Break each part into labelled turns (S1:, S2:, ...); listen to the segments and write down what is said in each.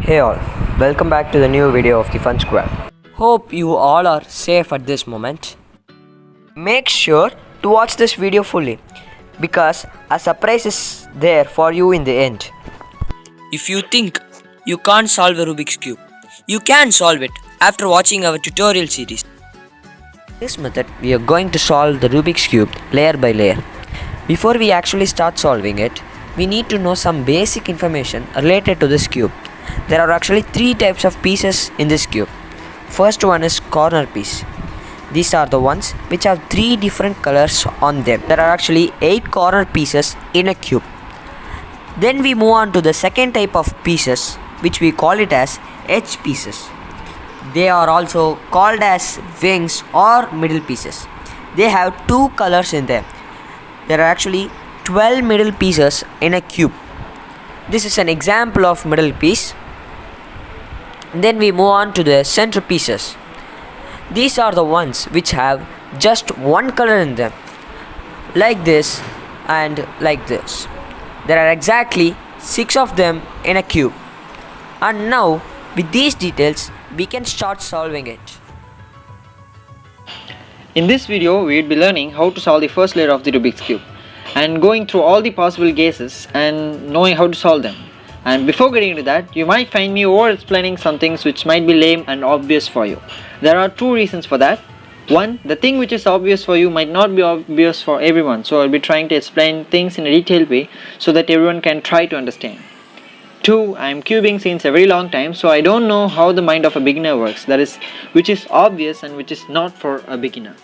S1: Hey all, welcome back to the new video of the Fun Square. Hope you all are safe at this moment. Make sure to watch this video fully because a surprise is there for you in the end.
S2: If you think you can't solve a Rubik's Cube, you can solve it after watching our tutorial series.
S1: In this method, we are going to solve the Rubik's Cube layer by layer. Before we actually start solving it, we need to know some basic information related to this cube. There are actually three types of pieces in this cube. First one is corner piece. These are the ones which have three different colors on them. There are actually 8 corner pieces in a cube. Then we move on to the second type of pieces, which we call it as edge pieces. They are also called as wings or middle pieces. They have 2 colors in them. There are actually 12 middle pieces in a cube. This is an example of middle piece. Then we move on to the center pieces. These are the ones which have just one color in them, like this and like this. There are exactly 6 of them in a cube. And now with these details we can start solving it.
S3: In this video, we will be learning how to solve the first layer of the Rubik's Cube and going through all the possible cases and knowing how to solve them. And before getting into that, you might find me over explaining some things which might be lame and obvious for you. There are 2 reasons for that. One, the thing which is obvious for you might not be obvious for everyone, so I'll be trying to explain things in a detailed way so that everyone can try to understand. 2, I'm cubing since a very long time, so I don't know how the mind of a beginner works, that is, which is obvious and which is not for a beginner.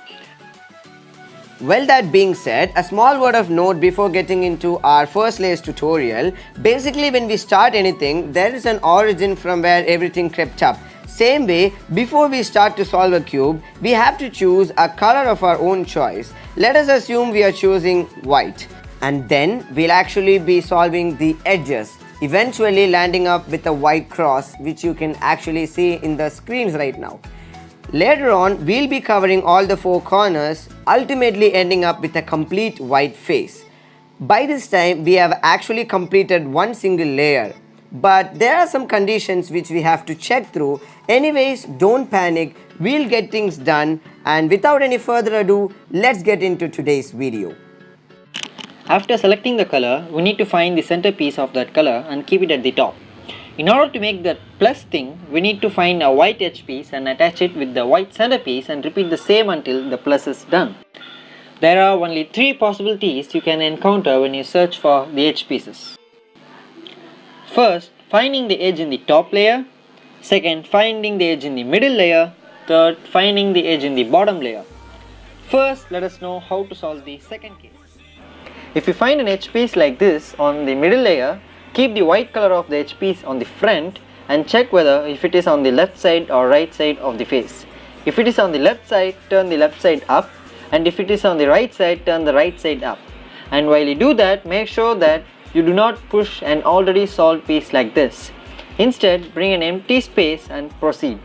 S4: Well, that being said, a small word of note before getting into our first layers tutorial. Basically, when we start anything, there is an origin from where everything crept up. Same way, before we start to solve a cube, we have to choose a color of our own choice. Let us assume we are choosing white. And then we'll actually be solving the edges, eventually landing up with a white cross, which you can actually see in the screens right now. Later on, we'll be covering all the 4 corners, ultimately ending up with a complete white face. By this time, we have actually completed one single layer. But there are some conditions which we have to check through. Anyways, don't panic, we'll get things done. And without any further ado, let's get into today's video.
S3: After selecting the color, we need to find the centerpiece of that color and keep it at the top. In order to make that plus thing, we need to find a white edge piece and attach it with the white centerpiece and repeat the same until the plus is done. There are only 3 possibilities you can encounter when you search for the edge pieces. First, finding the edge in the top layer. Second, finding the edge in the middle layer. Third, finding the edge in the bottom layer. First, let us know how to solve the second case. If you find an edge piece like this on the middle layer, keep the white color of the edge piece on the front and check whether if it is on the left side or right side of the face. If it is on the left side, turn the left side up, and if it is on the right side, turn the right side up. And while you do that, make sure that you do not push an already solved piece like this. Instead, bring an empty space and proceed.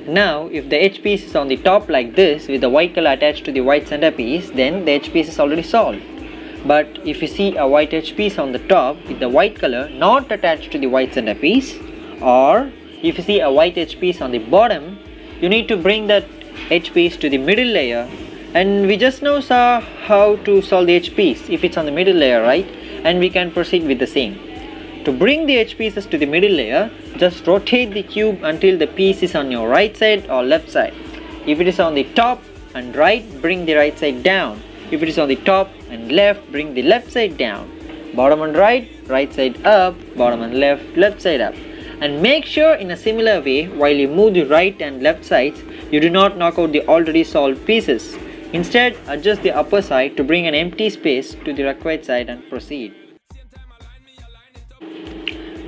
S3: Now, if the edge piece is on the top like this with the white color attached to the white centerpiece, then the edge piece is already solved. But if you see a white edge piece on the top with the white color not attached to the white centerpiece, or if you see a white edge piece on the bottom, you need to bring that edge piece to the middle layer. And we just now saw how to solve the edge piece if it's on the middle layer, right? And we can proceed with the same. To bring the edge pieces to the middle layer, just rotate the cube until the piece is on your right side or left side. If it is on the top and right, bring the right side down. If it is on the top and left, bring the left side down. Bottom and right, right side up, bottom and left, left side up. And make sure in a similar way, while you move the right and left sides, you do not knock out the already solved pieces. Instead, adjust the upper side to bring an empty space to the required side and proceed.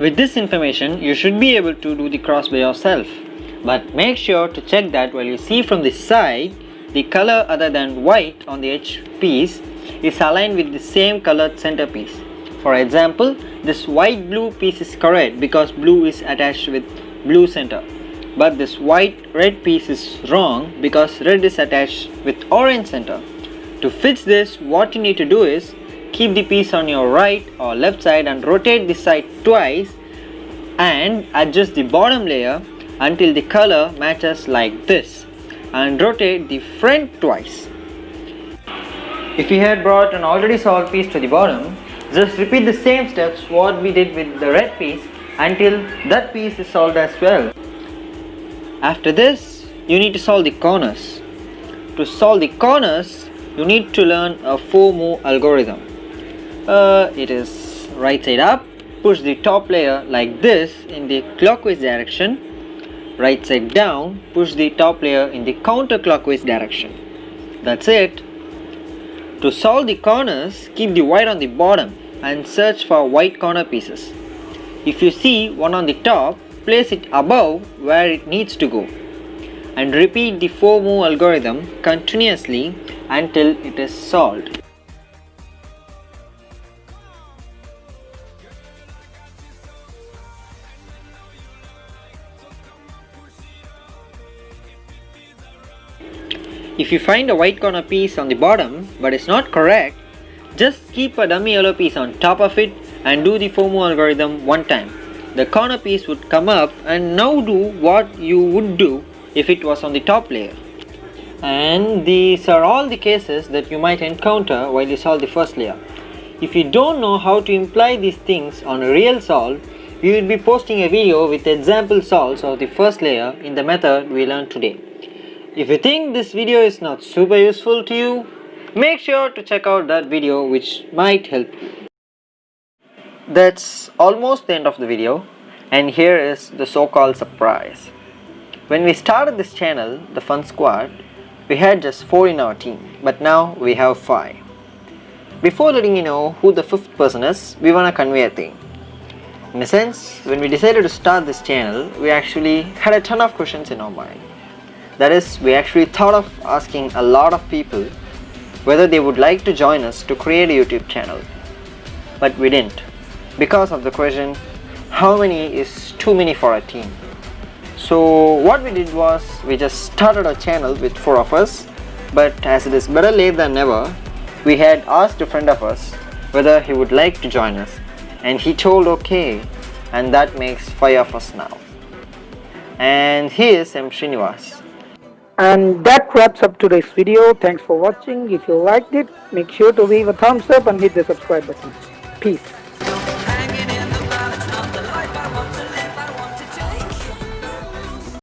S3: With this information, you should be able to do the cross by yourself. But make sure to check that while you see from the side, the color other than white on the edge piece is aligned with the same colored centerpiece. For example, this white blue piece is correct because blue is attached with blue center. But this white red piece is wrong because red is attached with orange center. To fix this, what you need to do is keep the piece on your right or left side and rotate the side twice and adjust the bottom layer until the color matches like this, and rotate the front twice. If you had brought an already solved piece to the bottom, just repeat the same steps what we did with the red piece until that piece is solved as well. After this, you need to solve the corners. To solve the corners, you need to learn a 4-move algorithm. It is right side up, push the top layer like this in the clockwise direction. Right side down, push the top layer in the counterclockwise direction. That's it. To solve the corners, keep the white on the bottom and search for white corner pieces. If you see one on the top, place it above where it needs to go. And repeat the 4-move algorithm continuously until it is solved. If you find a white corner piece on the bottom but it's not correct, just keep a dummy yellow piece on top of it and do the 4-move algorithm one time. The corner piece would come up, and now do what you would do if it was on the top layer. And these are all the cases that you might encounter while you solve the first layer. If you don't know how to imply these things on a real solve, we will be posting a video with example solves of the first layer in the method we learned today. If you think this video is not super useful to you, make sure to check out that video which might help you. That's almost the end of the video, and here is the so-called surprise. When we started this channel, the Fun Squad, we had just 4 in our team, but now we have 5. Before letting you know who the 5th person is, we want to convey a thing. In a sense, when we decided to start this channel, we actually had a ton of questions in our mind. That is, we actually thought of asking a lot of people whether they would like to join us to create a YouTube channel. But we didn't, because of the question, how many is too many for a team? So what we did was, we just started a channel with 4 of us, but as it is better late than never, we had asked a friend of us whether he would like to join us, and he told okay, and that makes 5 of us now. And he is M. Srinivas.
S5: And that wraps up today's video. Thanks for watching. If you liked it, make sure to leave a thumbs up and hit the subscribe button. Peace.